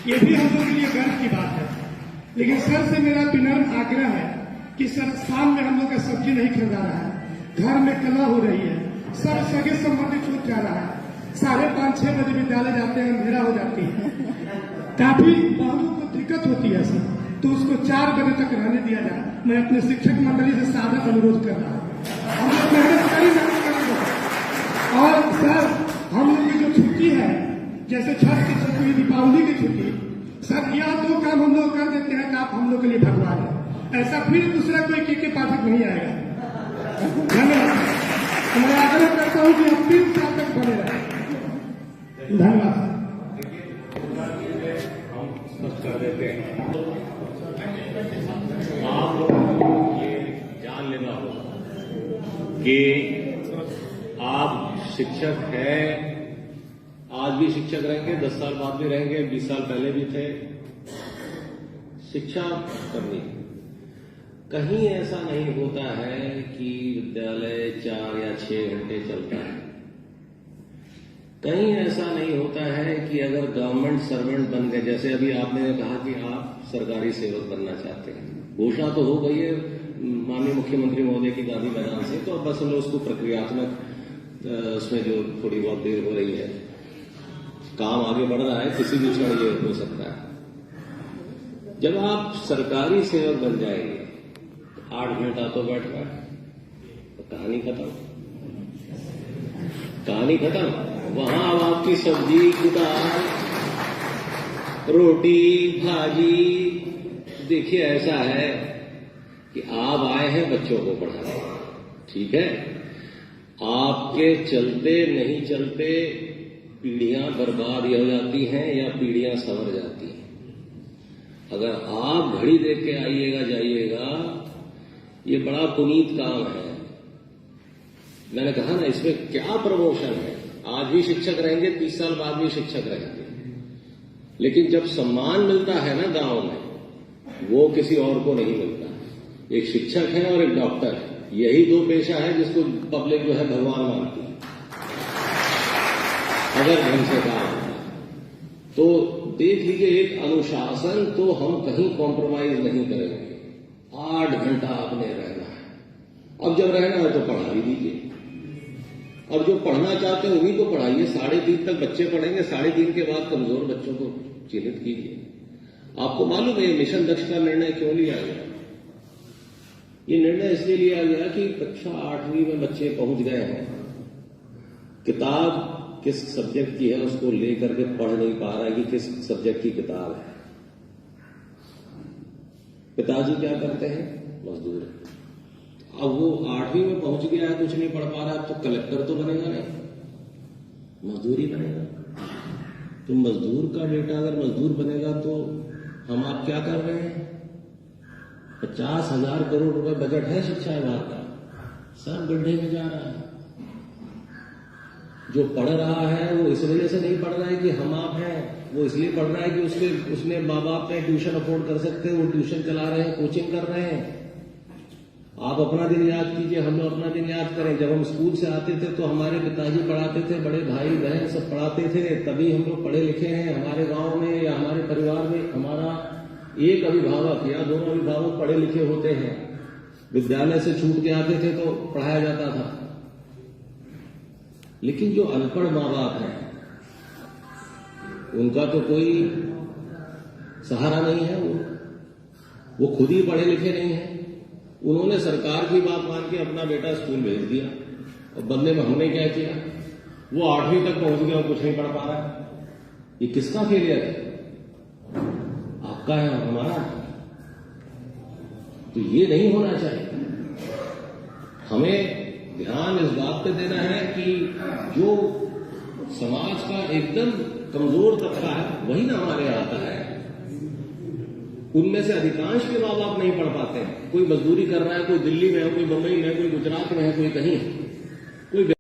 ये भी हम लोग के लिए गर्व की बात है। लेकिन सर से मेरा विनम्र आग्रह है कि सर शाम में हम लोग का सब्जी नहीं खरीदा रहा है, घर में कला हो रही है, सर सगे संबंधी छूट जा रहा है, 5:30-6 बजे विद्यालय जाते हैं, अंधेरा हो जाती है, काफी बहनों को दिक्कत होती है सर, तो उसको 4 बजे तक रहने दिया जाए। मैं अपने शिक्षक मंडली से सादा अनुरोध कर रहा हूँ, हम लोग मेहनत करेंगे। और सर हम लोग की जो छुट्टी है, जैसे छठ की छुट्टी, दीपावली की छुट्टी, सर यह 2 काम हम लोग कर देते हैं कि आप हम लोग के लिए भगवान है। ऐसा फिर दूसरा कोई के पाठक नहीं आएगा। धन्यवाद। मैं आग्रह करता हूँ कि आप 3 साल तक बने रहे। धन्यवाद। आप लोगों को ये जान लेना होगा कि आप शिक्षक हैं, आज भी शिक्षक रहेंगे, 10 साल बाद भी रहेंगे, 20 साल पहले भी थे। शिक्षा करनी, कहीं ऐसा नहीं होता है कि विद्यालय 4 या 6 घंटे चलता है। कहीं ऐसा नहीं होता है कि अगर गवर्नमेंट सर्वेंट बन गए, जैसे अभी आपने कहा कि आप सरकारी सेवक बनना चाहते हैं, घोषणा तो हो गई है माननीय मुख्यमंत्री महोदय की गांधी मैदान से, तो अब बस हम लोग उसको प्रक्रियात्मक उसमें जो थोड़ी बहुत देर हो रही है, काम आगे बढ़ रहा है, किसी भी क्षण ये हो सकता है। जब आप सरकारी सेवक बन जाएंगे तो 8 घंटा तो बैठ गए, तो कहानी खत्म। कहानी खत्म। वहां अब आपकी सब्जी, दाल, रोटी, भाजी, देखिए ऐसा है कि आप आए हैं बच्चों को पढ़ाने, ठीक है, आपके चलते नहीं चलते पीढ़ियां बर्बाद हो जाती हैं या पीढ़ियां संवर जाती हैं। अगर आप घड़ी देख के आइएगा जाइएगा, ये बड़ा पुनीत काम है। मैंने कहा ना, इसमें क्या प्रमोशन है। आज भी शिक्षक रहेंगे, 30 साल बाद भी शिक्षक रहेंगे, लेकिन जब सम्मान मिलता है ना गांव में, वो किसी और को नहीं मिलता। एक शिक्षक है और एक डॉक्टर है, यही 2 पेशा है जिसको पब्लिक जो है भगवान मानती है। अगर ढंग से काम होता तो देख लीजिए, एक अनुशासन तो हम कहीं कॉम्प्रोमाइज नहीं करेंगे। 8 घंटा आपने रहना है, अब जब रहना है तो पढ़ा भी दीजिए। अब जो पढ़ना चाहते हैं उन्हीं को पढ़ाइए। 3:30 तक बच्चे पढ़ेंगे, 3:30 के बाद कमजोर बच्चों को चिन्हित कीजिए। आपको मालूम है ये मिशन दक्ष का निर्णय क्यों लिया गया? ये निर्णय इसलिए लिया गया कि कक्षा 8वीं में बच्चे पहुंच गए हैं, किताब किस सब्जेक्ट की है उसको लेकर के पढ़ नहीं पा रहा है कि किस सब्जेक्ट की किताब है। पिताजी क्या करते हैं? मजदूर। अब वो 8वीं में पहुंच गया है, कुछ नहीं पढ़ पा रहा है, तो कलेक्टर तो बनेगा नहीं, मजदूर ही बनेगा। तो मजदूर का बेटा अगर मजदूर बनेगा तो हम आप क्या कर रहे हैं? 50,000 करोड़ रुपए बजट है शिक्षा विभाग का, सब गड्ढे में जा रहा है। जो पढ़ रहा है वो इस वजह से नहीं पढ़ रहा है कि हम आप हैं, वो इसलिए पढ़ रहा है कि उसने माँ बाप ने ट्यूशन अफोर्ड कर सकते हैं, वो ट्यूशन चला रहे हैं, कोचिंग कर रहे हैं। आप अपना दिन याद कीजिए, हम लोग अपना दिन याद करें। जब हम स्कूल से आते थे तो हमारे पिताजी पढ़ाते थे, बड़े भाई बहन सब पढ़ाते थे, तभी हम लोग पढ़े लिखे हैं। हमारे गांव में या हमारे परिवार में हमारा एक अभिभावक या 2 अभिभावक पढ़े लिखे होते हैं। विद्यालय से छूट के आते थे तो पढ़ाया जाता था। लेकिन जो अनपढ़ माँ बाप हैं उनका तो कोई सहारा नहीं है। वो खुद ही पढ़े लिखे नहीं है। उन्होंने सरकार की बात मान के अपना बेटा स्कूल भेज दिया, और बदले में हमने क्या किया? वो 8वीं तक पहुंच गया और कुछ नहीं पढ़ पा रहा। ये किसका फेलियर है? आपका है और हमारा। तो ये नहीं होना चाहिए। हमें ध्यान इस बात पे देना है कि जो समाज का एकदम कमजोर तबका है वही ना हमारे यहाँ आता है। उनमें से अधिकांश के माँ बाप नहीं पढ़ पाते हैं। कोई मजदूरी कर रहा है, कोई दिल्ली में है, कोई मुंबई में है, कोई गुजरात में है, कोई कहीं है, कोई